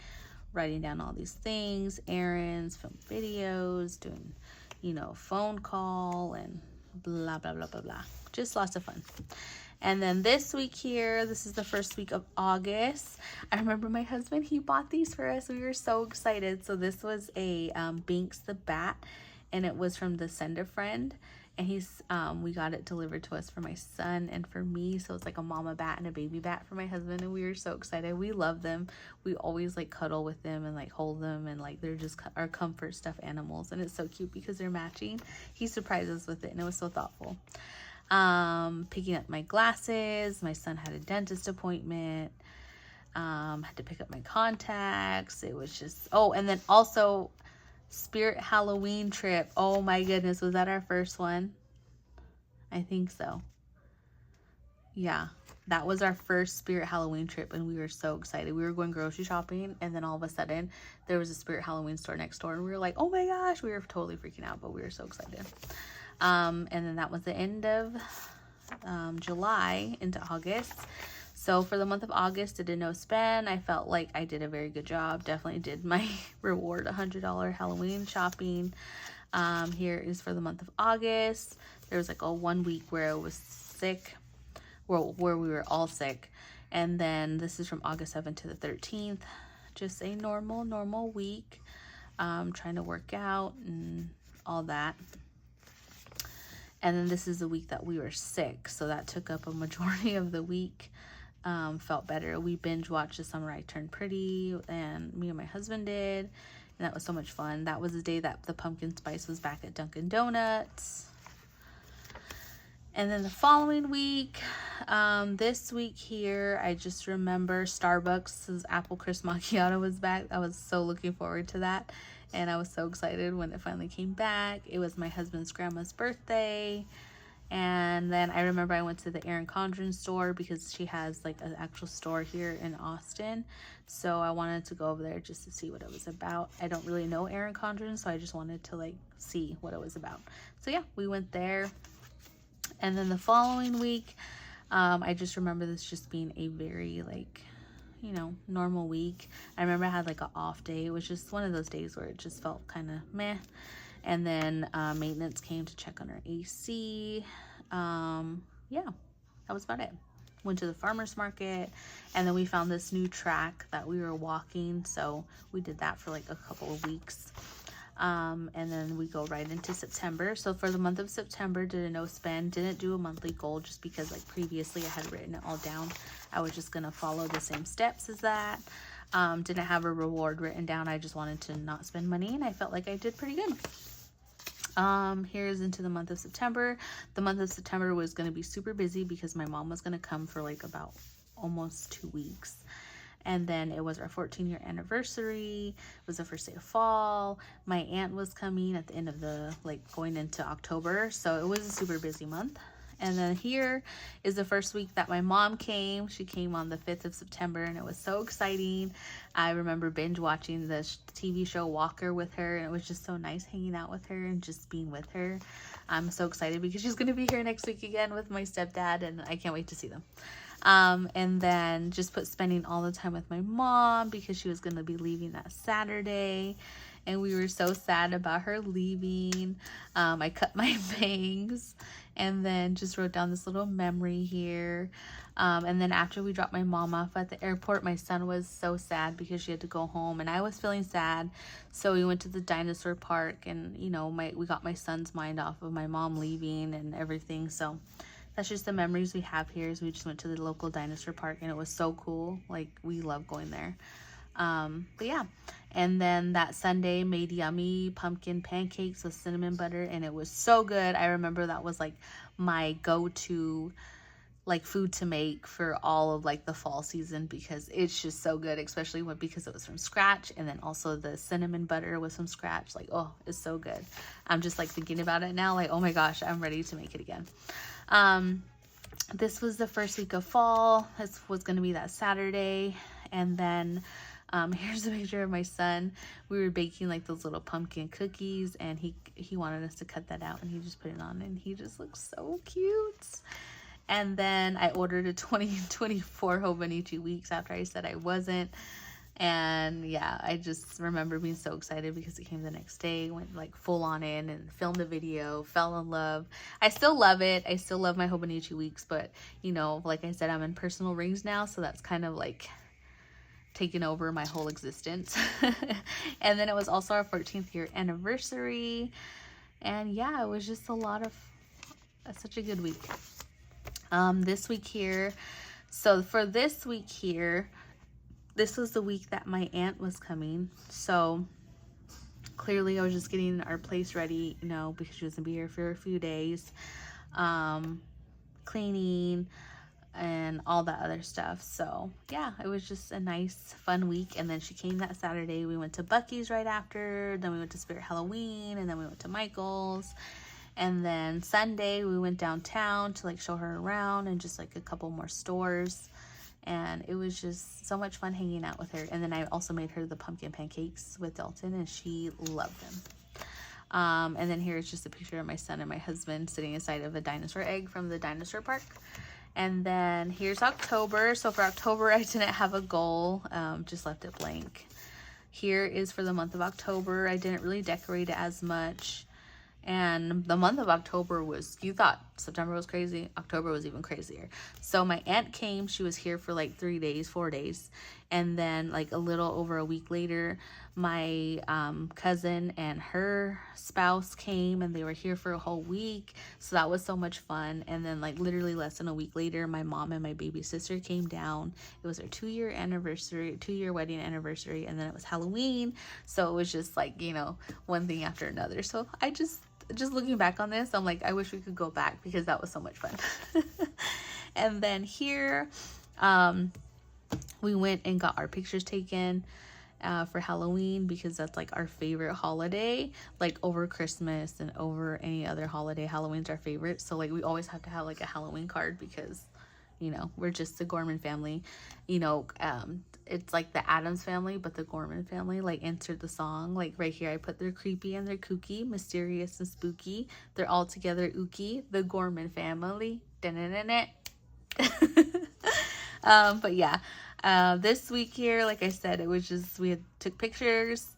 A: writing down all these things, errands, film videos, doing, you know, phone call and blah blah blah. Just lots of fun. And then this week here, this is the first week of August. I remember my husband, he bought these for us. We were so excited. So this was a Binks the Bat, and it was from the Send a Friend. And we got it delivered to us for my son and for me. So it's like a mama bat and a baby bat for my husband, and we were so excited. We love them. We always like cuddle with them and like hold them, and like they're just our comfort stuffed animals, and it's so cute because they're matching. He surprised us with it, and it was so thoughtful. Picking up my glasses. My son had a dentist appointment. Had to pick up my contacts. It was just, and then also Spirit Halloween trip. Oh my goodness, was that our first one? I think so. Yeah, that was our first Spirit Halloween trip, and we were so excited. We were going grocery shopping, and then all of a sudden there was a Spirit Halloween store next door, and we were like, oh my gosh, we were totally freaking out, but we were so excited. And then that was the end of July into August. So for the month of August, did a no spend. I felt like I did a very good job. Definitely did my reward $100 Halloween shopping. Here is for the month of August. There was like a 1 week where I was sick, where we were all sick. And then this is from August 7th to the 13th. Just a normal week. Trying to work out and all that. And then this is the week that we were sick, so that took up a majority of the week. Felt better. We binge watched The Summer I Turned Pretty, and me and my husband did, and that was so much fun. That was the day that the pumpkin spice was back at Dunkin' Donuts. And then the following week, this week here, I just remember Starbucks' Apple Crisp Macchiato was back. I was so looking forward to that. And I was so excited when it finally came back. It was my husband's grandma's birthday. And then I remember I went to the Erin Condren store because she has like an actual store here in Austin. So I wanted to go over there just to see what it was about. I don't really know Erin Condren, so I just wanted to like see what it was about. So yeah, we went there. And then the following week, I just remember this just being a very like, you know, normal week. I remember I had like an off day. It was just one of those days where it just felt kind of meh. And then maintenance came to check on our AC. Yeah, that was about it. Went to the farmer's market, and then we found this new track that we were walking, so we did that for like a couple of weeks. And then we go right into September. So for the month of September, did a no spend. Didn't do a monthly goal just because like previously I had written it all down. I was just gonna follow the same steps as that. Didn't have a reward written down. I just wanted to not spend money, and I felt like I did pretty good. Here's into the month of September. The month of September was going to be super busy because my mom was going to come for like about almost 2 weeks. And then it was our 14-year anniversary. It was the first day of fall. My aunt was coming at the end of the, like going into October. So it was a super busy month. And then here is the first week that my mom came. She came on the 5th of September, and it was so exciting. I remember binge watching the TV show Walker with her, and it was just so nice hanging out with her and just being with her. I'm so excited because she's going to be here next week again with my stepdad, and I can't wait to see them. And then just spending all the time with my mom because she was going to be leaving that Saturday. And we were so sad about her leaving. I cut my bangs and then just wrote down this little memory here. And then after we dropped my mom off at the airport, my son was so sad because she had to go home, and I was feeling sad. So we went to the dinosaur park, and you know, we got my son's mind off of my mom leaving and everything. So that's just the memories we have here. Is we just went to the local dinosaur park, and it was so cool. Like, we love going there. But yeah, and then that Sunday made yummy pumpkin pancakes with cinnamon butter, and it was so good. I remember that was like my go-to like food to make for all of like the fall season because it's just so good, especially because it was from scratch, and then also the cinnamon butter was from scratch. Like, oh, it's so good. I'm just like thinking about it now, like, oh my gosh, I'm ready to make it again. This was the first week of fall. This was going to be that Saturday. And then here's a picture of my son. We were baking like those little pumpkin cookies, and he wanted us to cut that out, and he just put it on, and he just looks so cute. And then I ordered a 2024 Hobonichi Weeks after I said I wasn't. And yeah, I just remember being so excited because it came the next day, went like full on in and filmed a video, fell in love. I still love it. I still love my Hobonichi Weeks, but you know, like I said, I'm in personal rings now, so that's kind of like taken over my whole existence. And then it was also our 14th year anniversary. And yeah, it was just such a good week. This week here, so for this week here, this was the week that my aunt was coming. So clearly I was just getting our place ready, you know, because she was gonna be here for a few days, cleaning and all that other stuff. So yeah, it was just a nice fun week. And then she came that Saturday. We went to Buc-ee's right after, then we went to Spirit Halloween, and then we went to Michael's. And then Sunday we went downtown to like show her around and just like a couple more stores. And it was just so much fun hanging out with her. And then I also made her the pumpkin pancakes with Dalton, and she loved them. And then here's just a picture of my son and my husband sitting inside of a dinosaur egg from the dinosaur park. And then here's October. So for October, I didn't have a goal, just left it blank. Here is for the month of October. I didn't really decorate it as much. And the month of October was, you thought September was crazy, October was even crazier. So my aunt came, she was here for like 4 days. And then like a little over a week later, my cousin and her spouse came, and they were here for a whole week. So that was so much fun. And then like literally less than a week later, my mom and my baby sister came down. It was our 2-year anniversary, 2-year wedding anniversary. And then it was Halloween. So it was just like, you know, one thing after another. So I just looking back on this, I'm like, I wish we could go back because that was so much fun. And then here, we went and got our pictures taken for Halloween, because that's like our favorite holiday, like over Christmas and over any other holiday. Halloween's our favorite. So like we always have to have like a Halloween card, because you know, we're just the Gorman family. You know, it's like the Addams family, but the Gorman family. Like, insert the song. Like, right here, I put they're creepy and they're kooky, mysterious and spooky. They're all together ooky. The Gorman family. Da-na-na-na. But yeah, this week here, like I said, it was just, we took pictures.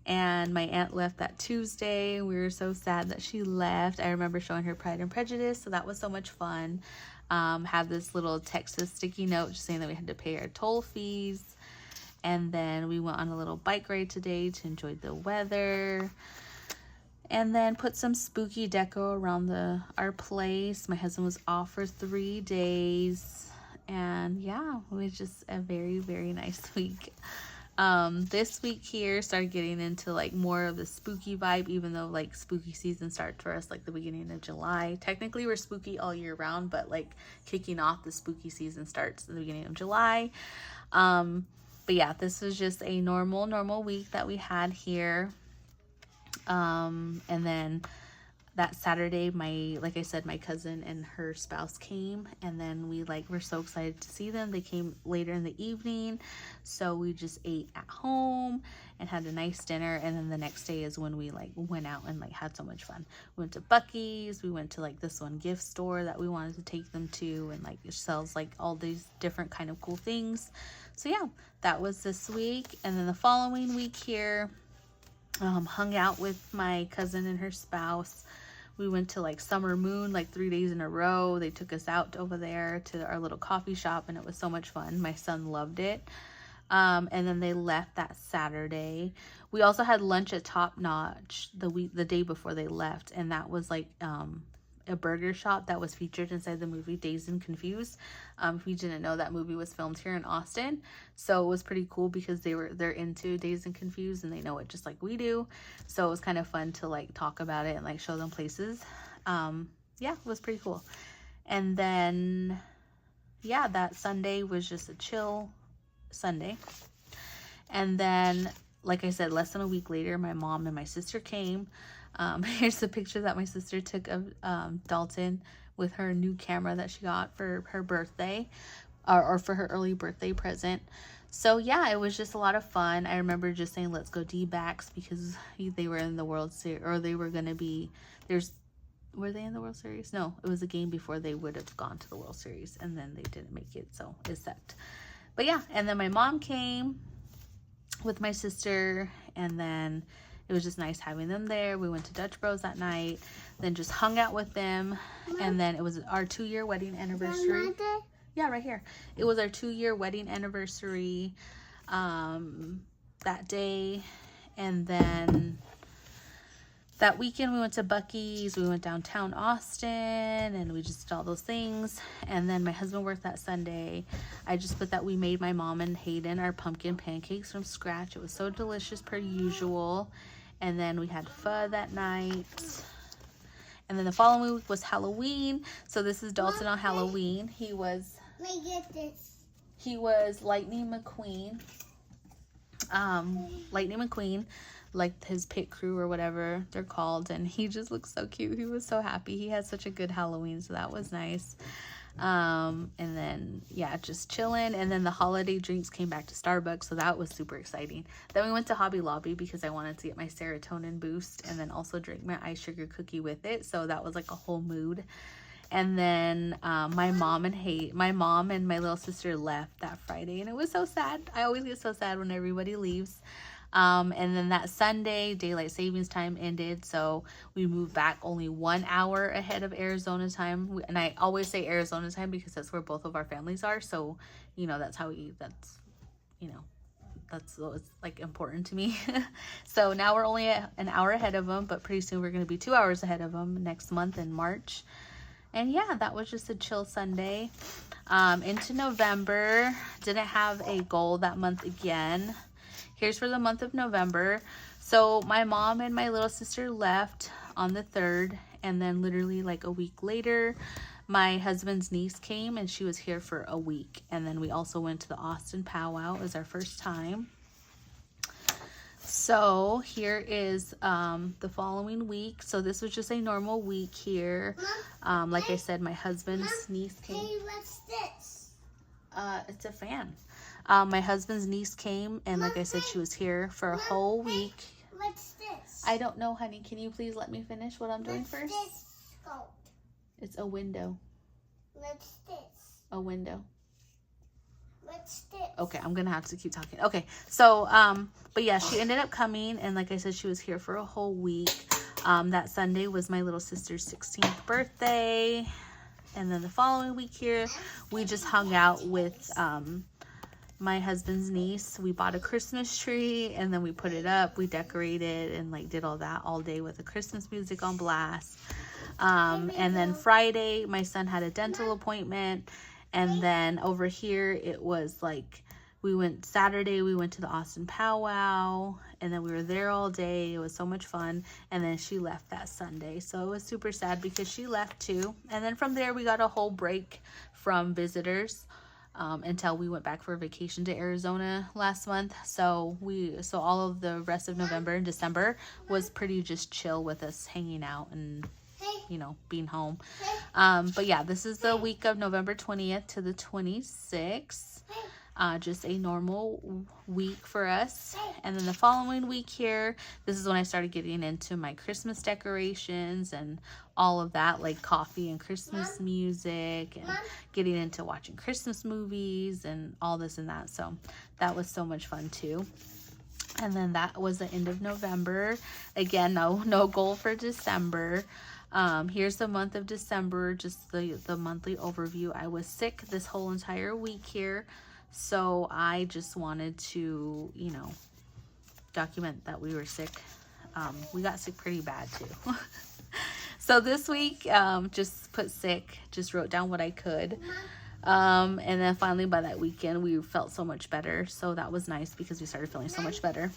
A: And my aunt left that Tuesday. We were so sad that she left. I remember showing her Pride and Prejudice, so that was so much fun. Had this little Texas sticky note just saying that we had to pay our toll fees. And then we went on a little bike ride today to enjoy the weather. And then put some spooky deco around our place. My husband was off for 3 days. And yeah, it was just a very, very nice week. This week here started getting into like more of the spooky vibe, even though like spooky season starts for us like the beginning of July. Technically we're spooky all year round, but like kicking off the spooky season starts at the beginning of July. But yeah, this was just a normal week that we had here. And then that Saturday, like I said, my cousin and her spouse came, and then we were so excited to see them. They came later in the evening, so we just ate at home and had a nice dinner. And then the next day is when we went out and had so much fun. We went to Buc-ee's. We went to this one gift store that we wanted to take them to, and it sells all these different kind of cool things. So yeah, that was this week. And then the following week here, hung out with my cousin and her spouse. We went to Summer Moon 3 days in a row. They took us out over there to our little coffee shop, and it was so much fun. My son loved it. And then they left that Saturday. We also had lunch at Top Notch the day before they left, and that was a burger shop that was featured inside the movie Dazed and Confused. If you didn't know, that movie was filmed here in Austin, so it was pretty cool because they're into Dazed and Confused, and they know it just like we do. So it was kind of fun to talk about it and show them places. Yeah, it was pretty cool. And then yeah, that Sunday was just a chill Sunday. And then, like I said, less than a week later, my mom and my sister came. Here's the picture that my sister took of Dalton with her new camera that she got for her birthday, or for her early birthday present. So yeah, it was just a lot of fun. I remember just saying, let's go D-backs, because they were in the World Series, or they were going to be, were they in the World Series? No, it was a game before they would have gone to the World Series, and then they didn't make it, so it sucked. But yeah, and then my mom came with my sister, and then it was just nice having them there. We went to Dutch Bros that night, then just hung out with them. And then it was our 2-year wedding anniversary. Yeah, right here. It was our 2-year wedding anniversary that day. And then that weekend we went to Buc-ee's. We went downtown Austin, and we just did all those things. And then my husband worked that Sunday. I just put that we made my mom and Hayden our pumpkin pancakes from scratch. It was so delicious per usual. And then we had pho that night. And then the following week was Halloween. So this is Dalton on Halloween. He was Lightning McQueen. Lightning McQueen, like his pit crew or whatever they're called. And he just looks so cute. He was so happy. He had such a good Halloween, so that was nice. And then yeah, just chilling. And then the holiday drinks came back to Starbucks, so that was super exciting. Then we went to Hobby Lobby because I wanted to get my serotonin boost, and then also drink my ice sugar cookie with it, so that was a whole mood. And then my mom and my little sister left that Friday, and it was so sad. I always get so sad when everybody leaves. And then that Sunday, daylight savings time ended, so we moved back only 1 hour ahead of Arizona time. And I always say Arizona time because that's where both of our families are. So, that's how that's what's like important to me. So now we're only an hour ahead of them, but pretty soon we're going to be 2 hours ahead of them next month in March. And yeah, that was just a chill Sunday. Into November, didn't have a goal that month again. Here's for the month of November. So my mom and my little sister left on the 3rd, and then literally like a week later, my husband's niece came and she was here for a week. And then we also went to the Austin powwow. It was our first time. So here is the following week. So this was just a normal week here. Like I said, my husband's niece came.
B: Hey, what's this?
A: It's a fan. My husband's niece came, and like I said, she was here for a whole week.
B: What's this?
A: I don't know, honey. Can you please let me finish what I'm doing first?
B: What's this called?
A: It's a window.
B: What's this?
A: A window.
B: What's this?
A: Okay, I'm gonna have to keep talking. Okay, so but yeah, she ended up coming, and like I said, she was here for a whole week. That Sunday was my little sister's 16th birthday, and then the following week here, we just hung out with my husband's niece. We bought a Christmas tree, and then we put it up, we decorated, and like did all that all day with the Christmas music on blast. And then Friday, my son had a dental appointment, and then over here it was like Saturday we went to the Austin powwow, and then we were there all day. It was so much fun. And then she left that Sunday, so it was super sad because she left too. And then from there we got a whole break from visitors until we went back for a vacation to Arizona last month. So all of the rest of November and December was pretty just chill with us hanging out and being home. But yeah, this is the week of November 20th to the 26th. Just a normal week for us. And then the following week here, this is when I started getting into my Christmas decorations and all of that, like coffee and Christmas music, and getting into watching Christmas movies and all this and that. So that was so much fun too. And then that was the end of November. Again, no goal for December. Here's the month of December, just the monthly overview. I was sick this whole entire week here, so I just wanted to, document that we were sick. We got sick pretty bad too. So this week, just put sick, just wrote down what I could. And then finally by that weekend, we felt so much better. So that was nice because we started feeling so much better.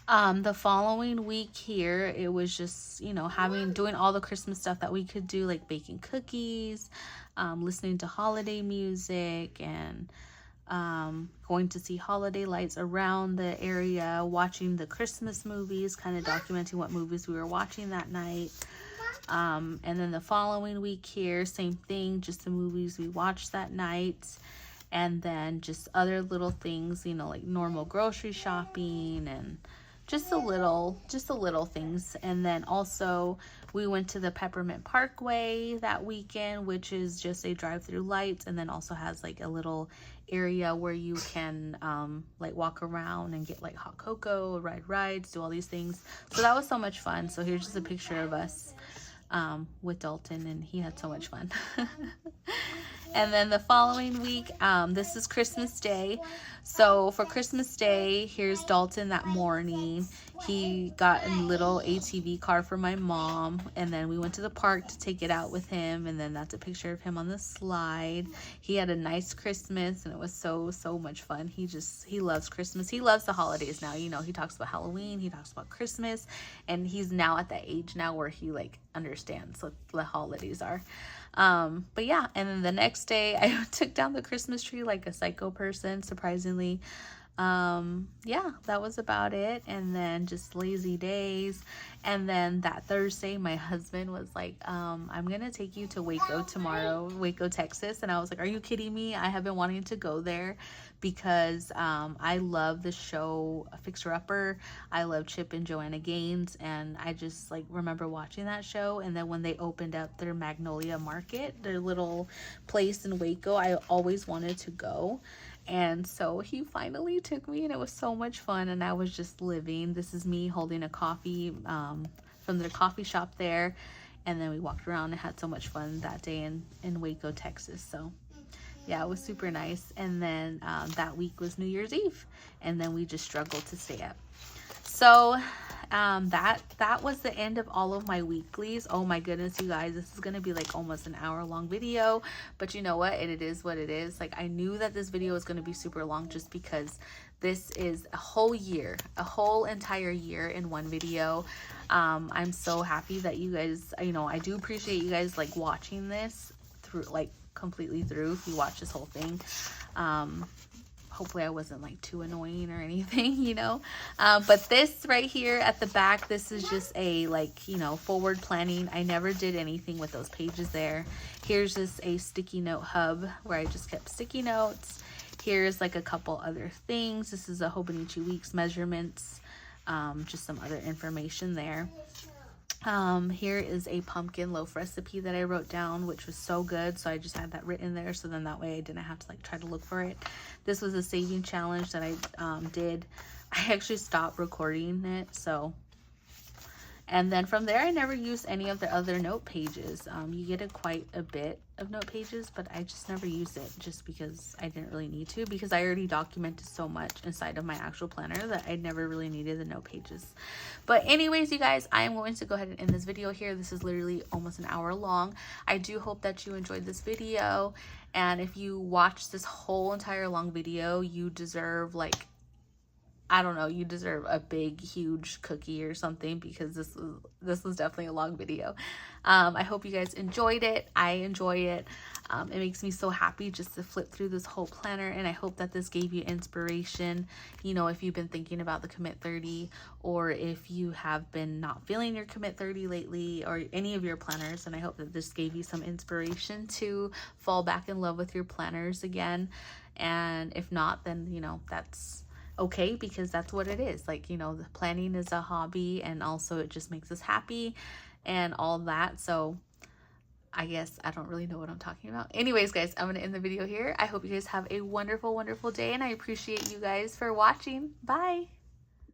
A: The following week here, it was just, doing all the Christmas stuff that we could do, like baking cookies, listening to holiday music, and going to see holiday lights around the area, watching the Christmas movies, kind of documenting what movies we were watching that night. And then the following week here, same thing, just the movies we watched that night. And then just other little things, like normal grocery shopping and just a little things. And then also we went to the Peppermint Parkway that weekend, which is just a drive-through lights, and then also has like a little area where you can like walk around and get like hot cocoa, ride rides, do all these things. So that was so much fun. So here's just a picture of us with Dalton, and he had so much fun. And then the following week, this is Christmas Day. So for Christmas Day, here's Dalton that morning. He got a little ATV car for my mom, and then we went to the park to take it out with him, and then that's a picture of him on the slide. He had a nice Christmas, and it was so much fun. He loves Christmas. He loves the holidays now. He talks about Halloween, he talks about Christmas, and he's now at that age now where he like understands what the holidays are. But yeah, and then the next day I took down the Christmas tree like a psycho person, surprisingly. Yeah, that was about it. And then just lazy days. And then that Thursday, my husband was like, I'm gonna take you to Waco tomorrow, Waco, Texas. And I was like, are you kidding me? I have been wanting to go there because I love the show Fixer Upper. I love Chip and Joanna Gaines, and I just like remember watching that show. And then when they opened up their Magnolia Market, their little place in Waco, I always wanted to go. And so he finally took me, and it was so much fun. And I was just living. This is me holding a coffee from the coffee shop there. And then we walked around and had so much fun that day in Waco, Texas. So yeah, it was super nice. And then that week was New Year's Eve. And then we just struggled to stay up. So that was the end of all of my weeklies. Oh my goodness, you guys, this is gonna be like almost an hour-long video, but you know what, it is what it is. Like, I knew that this video was gonna be super long just because this is a whole year, a whole entire year in one video. I'm so happy that you guys, you know, I do appreciate you guys like watching this through, like completely through, if you watch this whole thing. Hopefully I wasn't like too annoying or anything, you know. But this right here at the back, this is just a like, you know, forward planning. I never did anything with those pages there. Here's just a sticky note hub where I just kept sticky notes. Here's like a couple other things. This is a Hobonichi Weeks measurements, just some other information there. Here is a pumpkin loaf recipe that I wrote down, which was so good, so I just had that written there, so then that way I didn't have to like try to look for it. This was a saving challenge that I did. I actually stopped recording it, so. And then from there, I never used any of the other note pages. You get quite a bit of note pages, but I just never used it just because I didn't really need to, because I already documented so much inside of my actual planner that I never really needed the note pages. But anyways, you guys, I am going to go ahead and end this video here. This is literally almost an hour long. I do hope that you enjoyed this video. And if you watched this whole entire long video, you deserve like, I don't know, you deserve a big, huge cookie or something, because this was definitely a long video. I hope you guys enjoyed it. I enjoy it. It makes me so happy just to flip through this whole planner, and I hope that this gave you inspiration. You know, if you've been thinking about the Commit 30, or if you have been not feeling your Commit 30 lately, or any of your planners, and I hope that this gave you some inspiration to fall back in love with your planners again. And if not, then, you know, that's okay, because that's what it is. Like, you know, the planning is a hobby, and also it just makes us happy and all that. So I guess I don't really know what I'm talking about. Anyways, guys, I'm gonna end the video here. I hope you guys have a wonderful, wonderful day, and I appreciate you guys for watching. Bye.